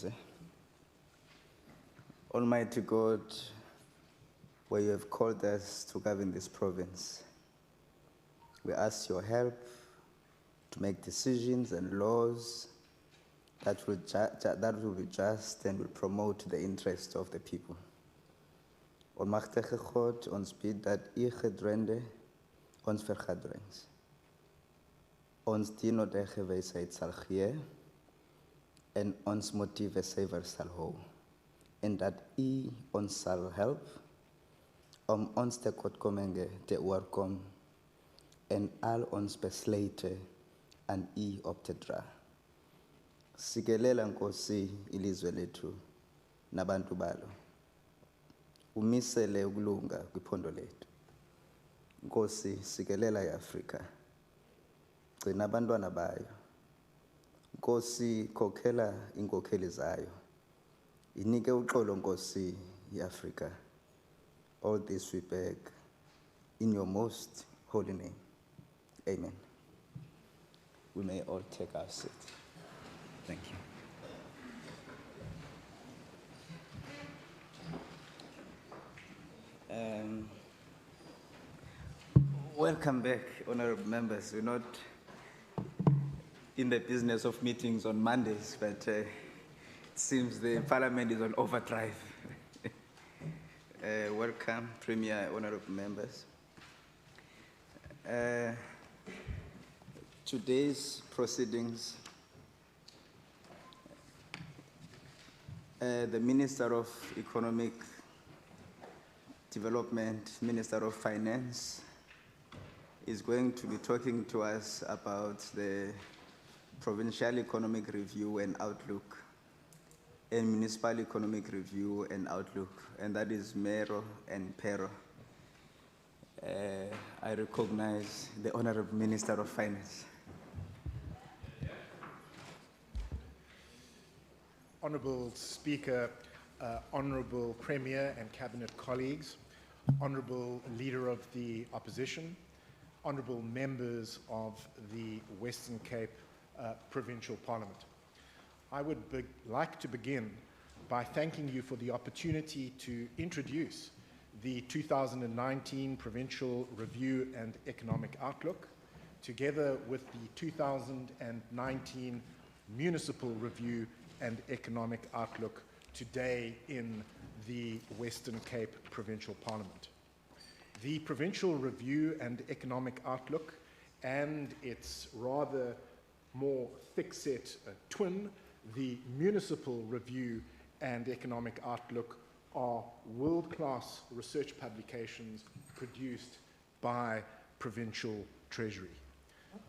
Sikhonze. Almighty God, where you have called us to govern this province, we ask your help to make decisions and laws that will be just and will promote the interests of the people. Almachtige God, ons bid dat u gedrende ons vergadrings. Ons dienodege wysheid sal gee en ons motiewe suiwer sal hou. En dat u ons sal help om ons tekortkominge te oorkom en al ons besluite aan u op te dra. Sikelela Nkosi ilizwe lethu nabantu balo. Umisele ukulunga kwiphondo lethu. Nkosi sikelela iAfrika. Gcina abantwana bayo. Nkosi khokhela inkokheli zayo. Inike uxolo Nkosi iAfrika. All this we beg in your most holy name. Amen. We may all take our seat. Thank you. Welcome back, honorable members. We're not in the business of meetings on Mondays, but it seems the parliament is on overdrive. Welcome, Premier, honorable members. Today's proceedings, the Minister of Economic Development, Minister of Finance, is going to be talking to us about the Provincial Economic Review and Outlook and Municipal Economic Review and Outlook, and that is Mero and Pero. I recognize the Honorable Minister of Finance. Honourable Speaker, Honourable Premier and Cabinet colleagues, Honourable Leader of the Opposition, Honourable members of the Western Cape Provincial Parliament. I would like to begin by thanking you for the opportunity to introduce the 2019 Provincial Review and Economic Outlook, together with the 2019 Municipal Review and Economic Outlook today in the Western Cape Provincial Parliament. The Provincial Review and Economic Outlook and its rather more thick-set twin, the Municipal Review and Economic Outlook, are world-class research publications produced by Provincial Treasury.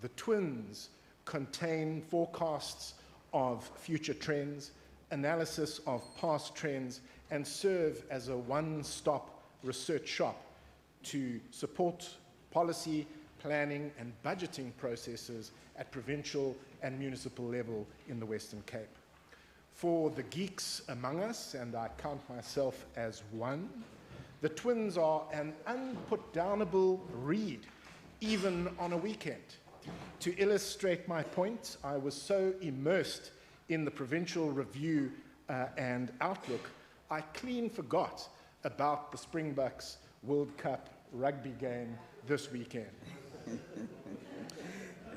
The twins contain forecasts of future trends, analysis of past trends, and serve as a one-stop research shop to support policy, planning, and budgeting processes at provincial and municipal level in the Western Cape. For the geeks among us, and I count myself as one, the twins are an unput-downable read, even on a weekend. To illustrate my point, I was so immersed in the Provincial Review and Outlook, I clean forgot about the Springboks World Cup rugby game this weekend.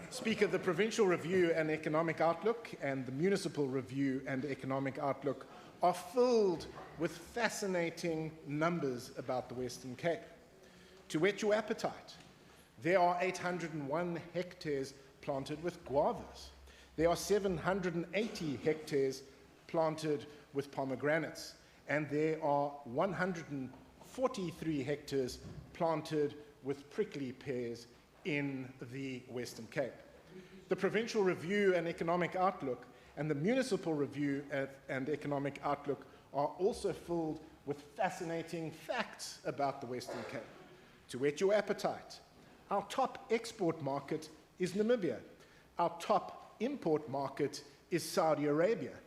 Speaker, the Provincial Review and Economic Outlook and the Municipal Review and Economic Outlook are filled with fascinating numbers about the Western Cape. To whet your appetite, there are 801 hectares planted with guavas. There are 780 hectares planted with pomegranates, and there are 143 hectares planted with prickly pears in the Western Cape. The Provincial Review and Economic Outlook and the Municipal Review and Economic Outlook are also filled with fascinating facts about the Western Cape. To whet your appetite, our top export market is Namibia. Our top import market is Saudi Arabia.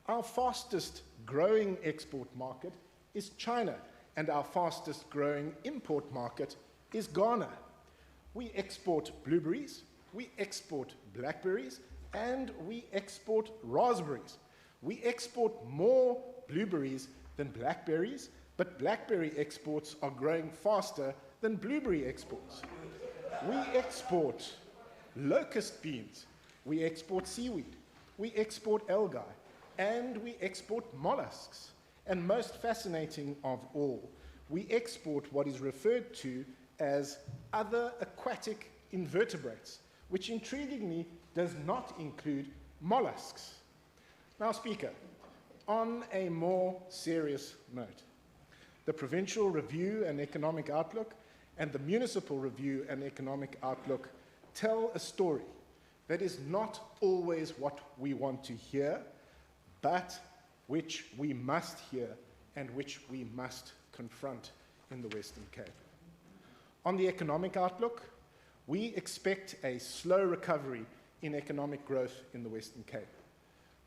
Our fastest growing export market is China, and our fastest growing import market is Ghana. We export blueberries, we export blackberries, and we export raspberries. We export more blueberries than blackberries, but blackberry exports are growing faster than blueberry exports. We export locust beans, we export seaweed, we export algae, and we export mollusks. And most fascinating of all, we export what is referred to as other aquatic invertebrates, which intriguingly does not include mollusks. Now, Speaker, on a more serious note, the Provincial Review and Economic Outlook and the Municipal Review and Economic Outlook tell a story that is not always what we want to hear, but which we must hear and which we must confront in the Western Cape. On the economic outlook, we expect a slow recovery in economic growth in the Western Cape.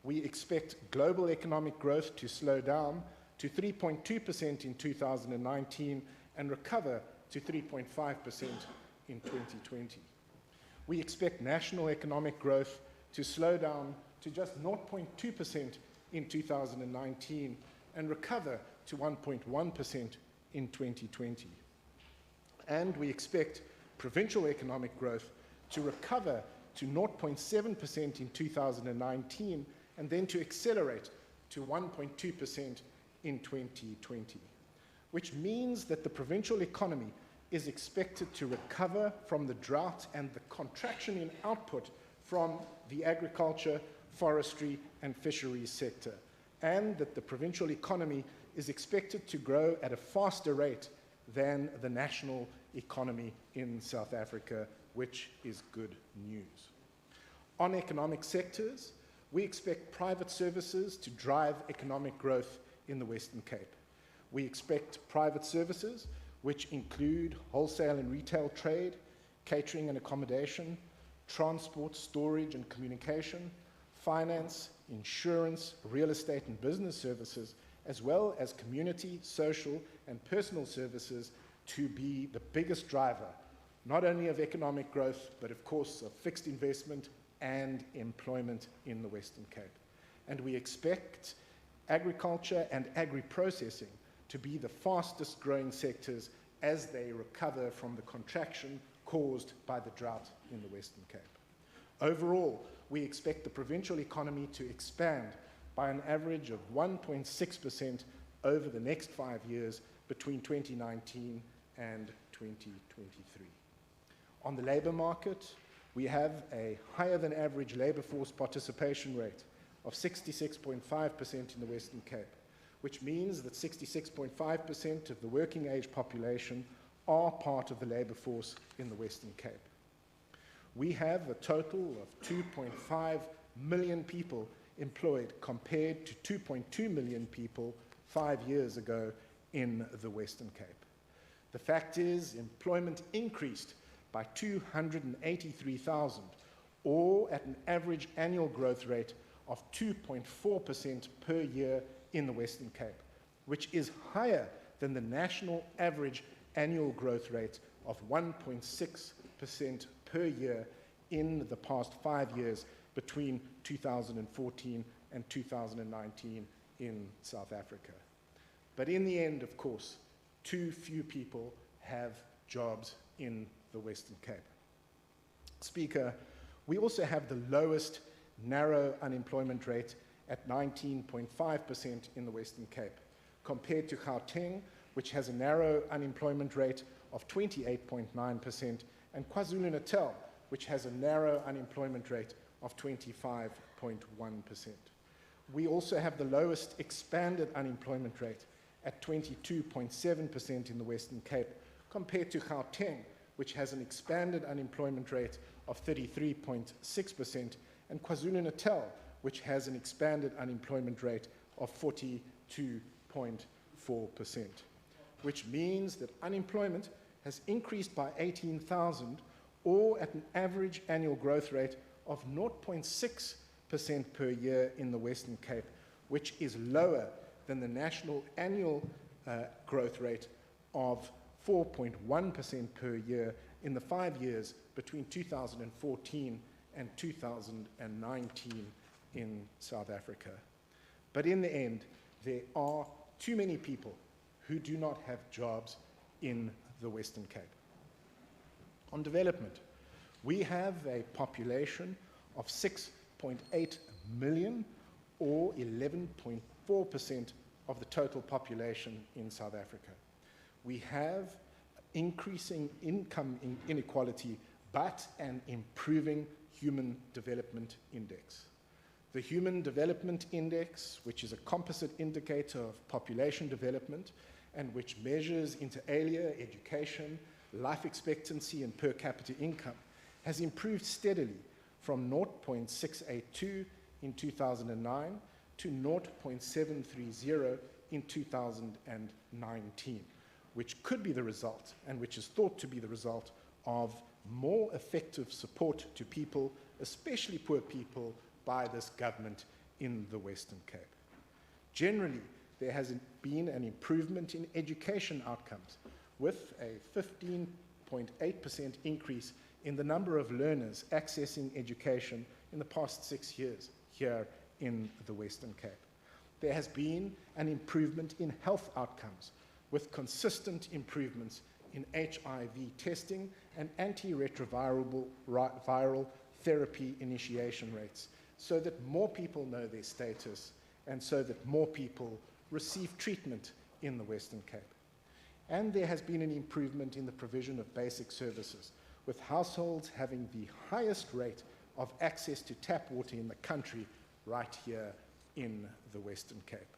We expect global economic growth to slow down to 3.2% in 2019 and recover to 3.5% in 2020. We expect national economic growth to slow down to just 0.2% in 2019 and recover to 1.1% in 2020. And we expect provincial economic growth to recover to 0.7% in 2019 and then to accelerate to 1.2% in 2020, which means that the provincial economy is expected to recover from the drought and the contraction in output from the agriculture, forestry, and fisheries sector, and that the provincial economy is expected to grow at a faster rate than the national economy in South Africa, which is good news. On economic sectors, we expect private services to drive economic growth in the Western Cape. We expect private services, which include wholesale and retail trade, catering and accommodation, transport, storage and communication, finance, insurance, real estate and business services, as well as community, social and personal services to be the biggest driver, not only of economic growth, but of course of fixed investment and employment in the Western Cape. And we expect agriculture and agri-processing to be the fastest growing sectors as they recover from the contraction caused by the drought in the Western Cape. Overall, we expect the provincial economy to expand by an average of 1.6% over the next 5 years between 2019 and 2023. On the labour market, we have a higher than average labour force participation rate of 66.5% in the Western Cape, which means that 66.5% of the working age population are part of the labour force in the Western Cape. We have a total of 2.5 million people employed compared to 2.2 million people 5 years ago in the Western Cape. The fact is, employment increased by 283,000, or at an average annual growth rate of 2.4% per year in the Western Cape, which is higher than the national average annual growth rate of 1.6% per year in the past 5 years between 2014 and 2019 in South Africa. But in the end, of course, too few people have jobs in the Western Cape. Speaker, we also have the lowest narrow unemployment rate at 19.5% in the Western Cape, compared to Gauteng, which has a narrow unemployment rate of 28.9%, and KwaZulu-Natal, which has a narrow unemployment rate of 25.1%. We also have the lowest expanded unemployment rate at 22.7% in the Western Cape, compared to Gauteng, which has an expanded unemployment rate of 33.6%, and KwaZulu-Natal, which has an expanded unemployment rate of 42.4%, which means that unemployment has increased by 18,000, or at an average annual growth rate of 0.6% per year in the Western Cape, which is lower than the national annual growth rate of 4.1% per year in the 5 years between 2014 and 2019 in South Africa. But in the end, there are too many people who do not have jobs in the Western Cape. On development, we have a population of 6.8 million, or 11.4% of the total population in South Africa. We have increasing income inequality, but an improving Human Development Index. The Human Development Index, which is a composite indicator of population development and which measures inter alia, education, life expectancy, and per capita income, has improved steadily from 0.682 in 2009 to 0.730 in 2019, which could be the result, and which is thought to be the result, of more effective support to people, especially poor people, by this government in the Western Cape. Generally, there has been an improvement in education outcomes, with a 15.8% increase in the number of learners accessing education in the past 6 years here in the Western Cape. There has been an improvement in health outcomes, with consistent improvements in HIV testing and antiretroviral viral therapy initiation rates, so that more people know their status and so that more people receive treatment in the Western Cape. And there has been an improvement in the provision of basic services, with households having the highest rate of access to tap water in the country right here in the Western Cape.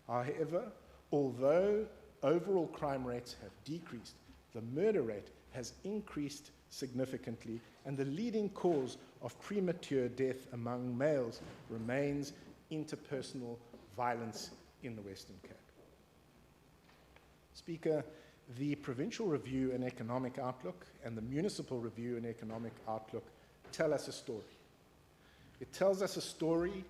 However, although overall crime rates have decreased, the murder rate has increased significantly, and the leading cause of premature death among males remains interpersonal violence in the Western Cape. Speaker, the Provincial Review and Economic Outlook and the Municipal Review and Economic Outlook tell us a story. It tells us a story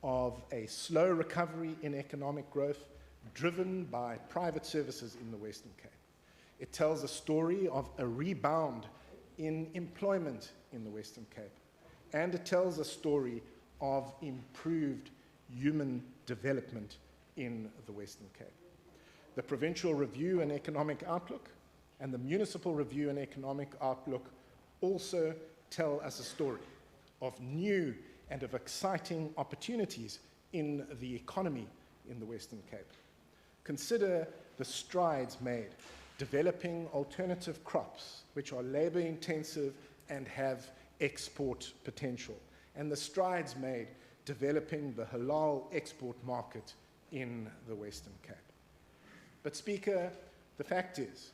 of a slow recovery in economic growth driven by private services in the Western Cape. It tells a story of a rebound in employment in the Western Cape. And it tells a story of improved human development in the Western Cape. The Provincial Review and Economic Outlook and the Municipal Review and Economic Outlook also tell us a story of new and of exciting opportunities in the economy in the Western Cape. Consider the strides made developing alternative crops which are labor intensive and have export potential, and the strides made developing the halal export market in the Western Cape. But Speaker, the fact is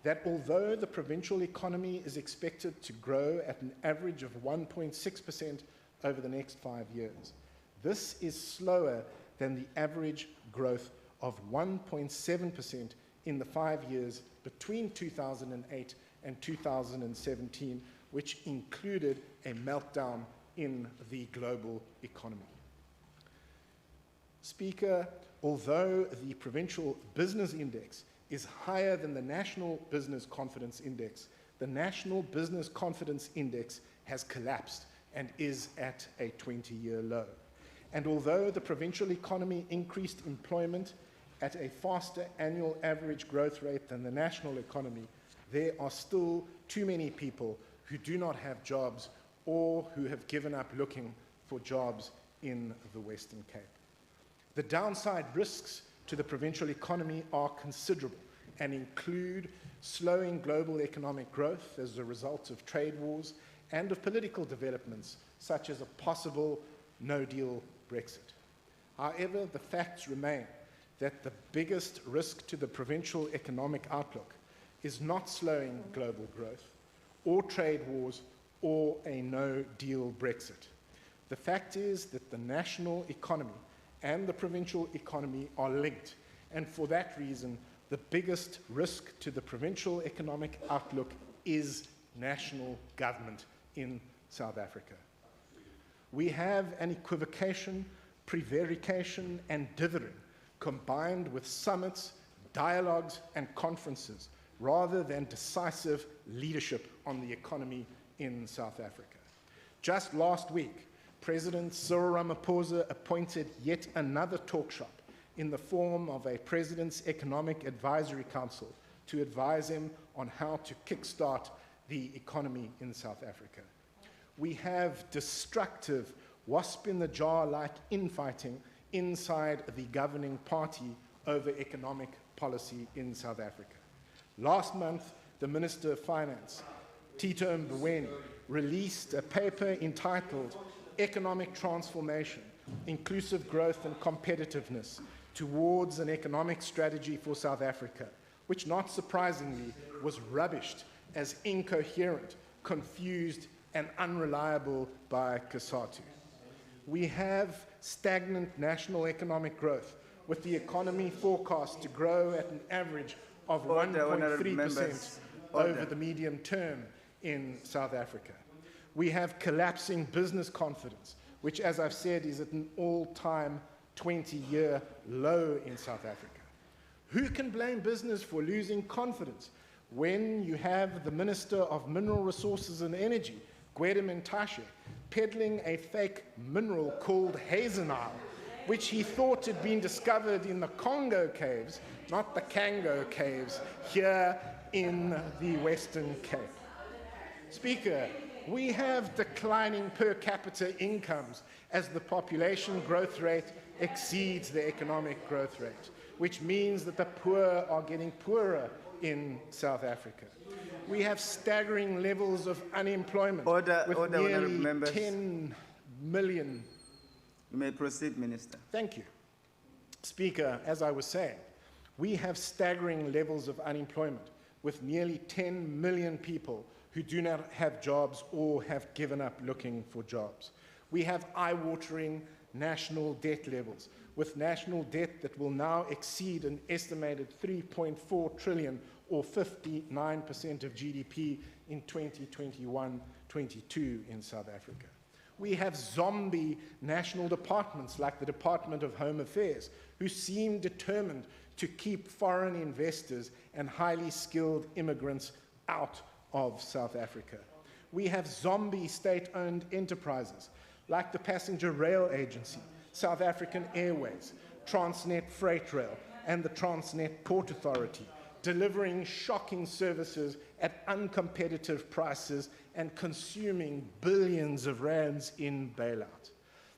that although the provincial economy is expected to grow at an average of 1.6% over the next 5 years, this is slower than the average growth of 1.7% in the 5 years between 2008 and 2017, which included a meltdown in the global economy. Speaker, although the Provincial Business Index is higher than the National Business Confidence Index, the National Business Confidence Index has collapsed and is at a 20-year low. And although the provincial economy increased employment at a faster annual average growth rate than the national economy, there are still too many people who do not have jobs or who have given up looking for jobs in the Western Cape. The downside risks to the provincial economy are considerable and include slowing global economic growth as a result of trade wars and of political developments such as a possible no-deal Brexit. However, the facts remain that the biggest risk to the provincial economic outlook is not slowing global growth or trade wars or a no-deal Brexit. The fact is that the national economy and the provincial economy are linked, and for that reason, the biggest risk to the provincial economic outlook is national government in South Africa. We have an equivocation, prevarication, and dithering combined with summits, dialogues, and conferences, rather than decisive leadership on the economy in South Africa. Just last week, President Cyril Ramaphosa appointed yet another talk shop in the form of a President's Economic Advisory Council to advise him on how to kickstart the economy in South Africa. We have destructive, wasp-in-the-jar-like infighting inside the governing party over economic policy in South Africa. Last month, the Minister of Finance, Tito Mboweni, released a paper entitled Economic Transformation, Inclusive Growth and Competitiveness Towards an Economic Strategy for South Africa, which not surprisingly was rubbished as incoherent, confused, and unreliable by COSATU. We have stagnant national economic growth, with the economy forecast to grow at an average of 1.3% over the medium term in South Africa. We have collapsing business confidence, which, as I've said, is at an all-time 20-year low in South Africa. Who can blame business for losing confidence when you have the Minister of Mineral Resources and Energy, Gwede Mantashe, peddling a fake mineral called hazenile, which he thought had been discovered in the Congo caves, not the Kango caves, here in the Western Cape. Speaker, we have declining per capita incomes as the population growth rate exceeds the economic growth rate, which means that the poor are getting poorer in South Africa. We have staggering levels of unemployment with nearly 10 million. You may proceed, Minister. Thank you. Speaker, as I was saying, we have staggering levels of unemployment with nearly 10 million people who do not have jobs or have given up looking for jobs. We have eye-watering national debt levels, with national debt that will now exceed an estimated 3.4 trillion or 59% of GDP in 2021-22 in South Africa. We have zombie national departments like the Department of Home Affairs, who seem determined to keep foreign investors and highly skilled immigrants out of South Africa. We have zombie state-owned enterprises like the Passenger Rail Agency, South African Airways, Transnet Freight Rail, and the Transnet Port Authority, delivering shocking services at uncompetitive prices and consuming billions of rands in bailout.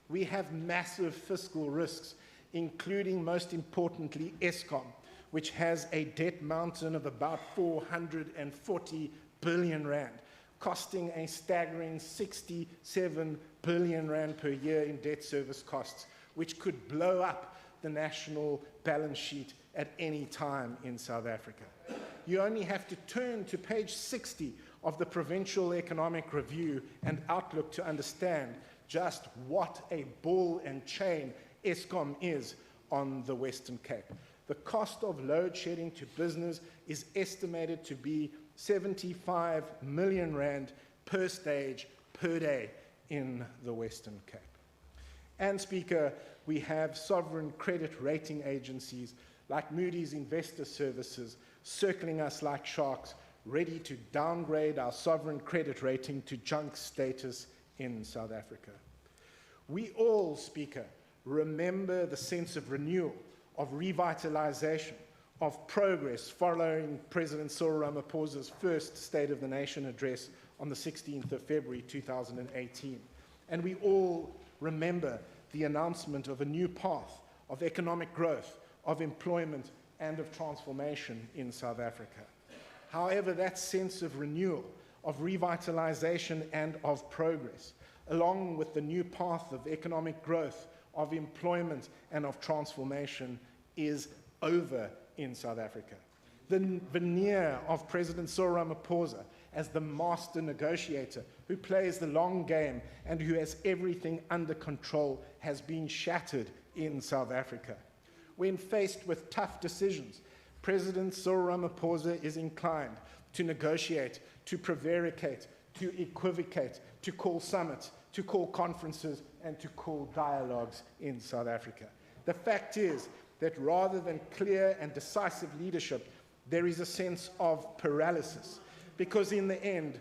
We have massive fiscal risks, including, most importantly, Eskom, which has a debt mountain of about 440 billion rand, costing a staggering 67 billion rand per year in debt service costs, which could blow up the national balance sheet at any time in South Africa. You only have to turn to page 60 of the Provincial Economic Review and Outlook to understand just what a ball and chain Eskom is on the Western Cape. The cost of load shedding to business is estimated to be 75 million rand per stage per day in the Western Cape. And Speaker, we have sovereign credit rating agencies like Moody's Investor Services circling us like sharks, ready to downgrade our sovereign credit rating to junk status in South Africa. We all, Speaker, remember the sense of renewal, of revitalization, of progress following President Cyril Ramaphosa's first State of the Nation address on the 16th of February 2018. And we all remember the announcement of a new path of economic growth, of employment, and of transformation in South Africa. However, that sense of renewal, of revitalization, and of progress, along with the new path of economic growth, of employment, and of transformation, is over in South Africa. The veneer of President Cyril Ramaphosa as the master negotiator who plays the long game and who has everything under control has been shattered in South Africa. When faced with tough decisions, President Cyril Ramaphosa is inclined to negotiate, to prevaricate, to equivocate, to call summits, to call conferences, and to call dialogues in South Africa. The fact is that rather than clear and decisive leadership, there is a sense of paralysis, because in the end,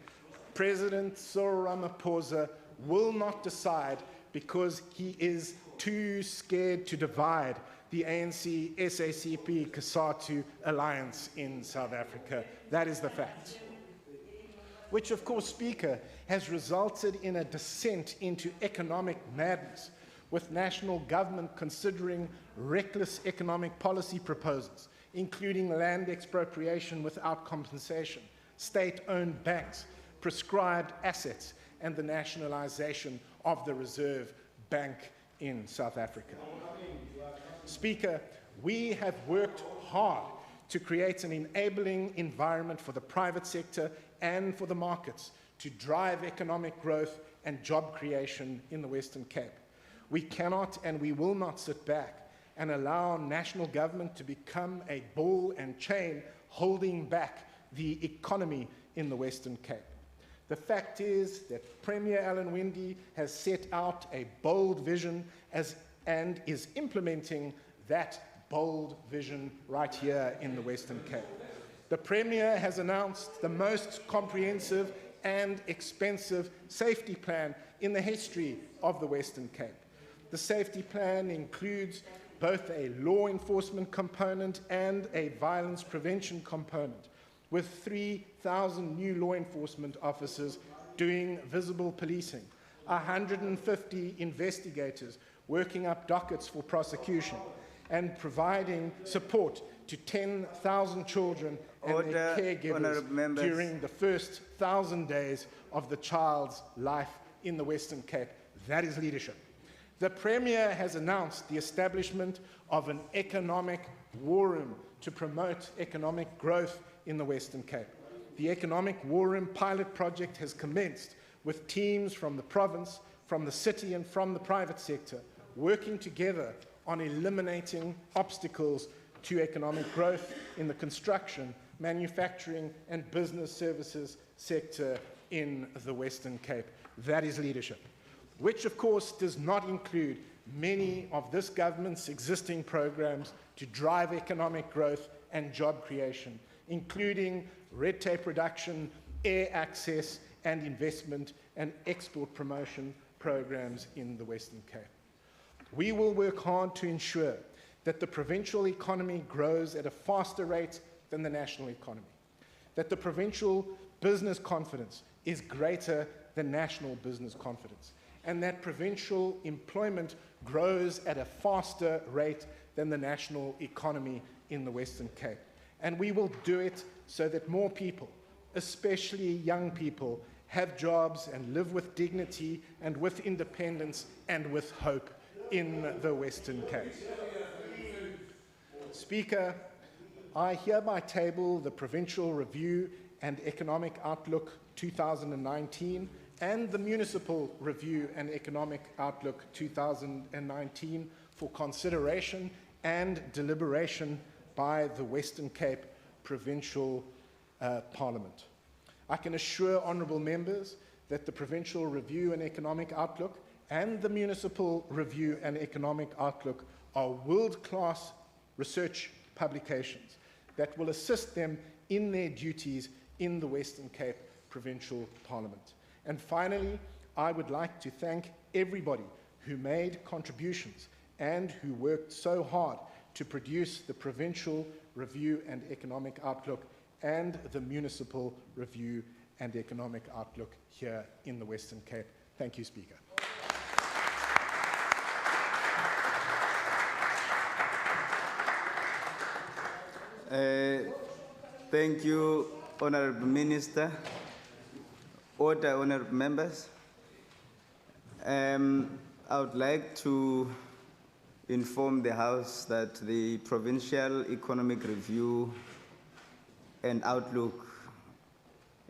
President Cyril Ramaphosa will not decide because he is too scared to divide the ANC, SACP, COSATU alliance in South Africa. That is the fact. Which, of course, Speaker, has resulted in a descent into economic madness, with national government considering reckless economic policy proposals, including land expropriation without compensation, state-owned banks, prescribed assets, and the nationalization of the Reserve Bank in South Africa. Speaker, we have worked hard to create an enabling environment for the private sector and for the markets to drive economic growth and job creation in the Western Cape. We cannot and we will not sit back and allow national government to become a ball and chain holding back the economy in the Western Cape. The fact is that Premier Alan Winde has set out a bold vision and is implementing that bold vision right here in the Western Cape. The Premier has announced the most comprehensive and expensive safety plan in the history of the Western Cape. The safety plan includes both a law enforcement component and a violence prevention component, with 3,000 new law enforcement officers doing visible policing, 150 investigators working up dockets for prosecution, and providing support to 10,000 children and their caregivers during the first 1,000 days of the child's life in the Western Cape. That is leadership. The Premier has announced the establishment of an economic war room to promote economic growth in the Western Cape. The Economic War Room pilot project has commenced with teams from the province, from the city and from the private sector working together on eliminating obstacles to economic growth in the construction, manufacturing and business services sector in the Western Cape. That is leadership, which of course does not include many of this government's existing programs to drive economic growth and job creation, including red tape reduction, air access and investment and export promotion programs in the Western Cape. We will work hard to ensure that the provincial economy grows at a faster rate than the national economy, that the provincial business confidence is greater than national business confidence, and that provincial employment grows at a faster rate than the national economy in the Western Cape. And we will do it so that more people, especially young people, have jobs and live with dignity and with independence and with hope in the Western Cape. Speaker, I hereby table the Provincial Review and Economic Outlook 2019 and the Municipal Review and Economic Outlook 2019 for consideration and deliberation by the Western Cape Provincial Parliament. I can assure honourable members that the Provincial Review and Economic Outlook and the Municipal Review and Economic Outlook are world-class research publications that will assist them in their duties in the Western Cape Provincial Parliament. And finally, I would like to thank everybody who made contributions and who worked so hard to produce the Provincial Review and Economic Outlook and the Municipal Review and Economic Outlook here in the Western Cape. Thank you, Speaker. Thank you, Honourable Minister. Order, honourable members. I would like to inform the House that the Provincial Economic Review and Outlook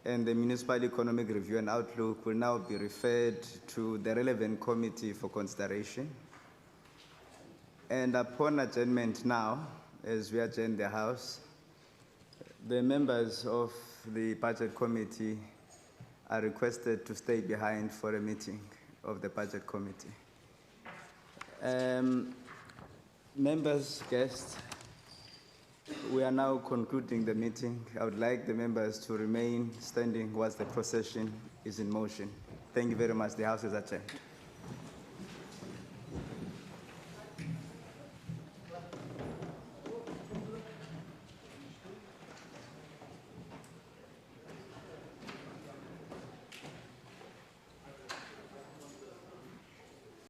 and the Municipal Economic Review and Outlook will now be referred to the relevant committee for consideration. And upon adjournment now, as we adjourn the House, the members of the Budget Committee are requested to stay behind for a meeting of the Budget Committee. Members, guests, we are now concluding the meeting. I would like the members to remain standing whilst the procession is in motion. Thank you very much. The House is adjourned.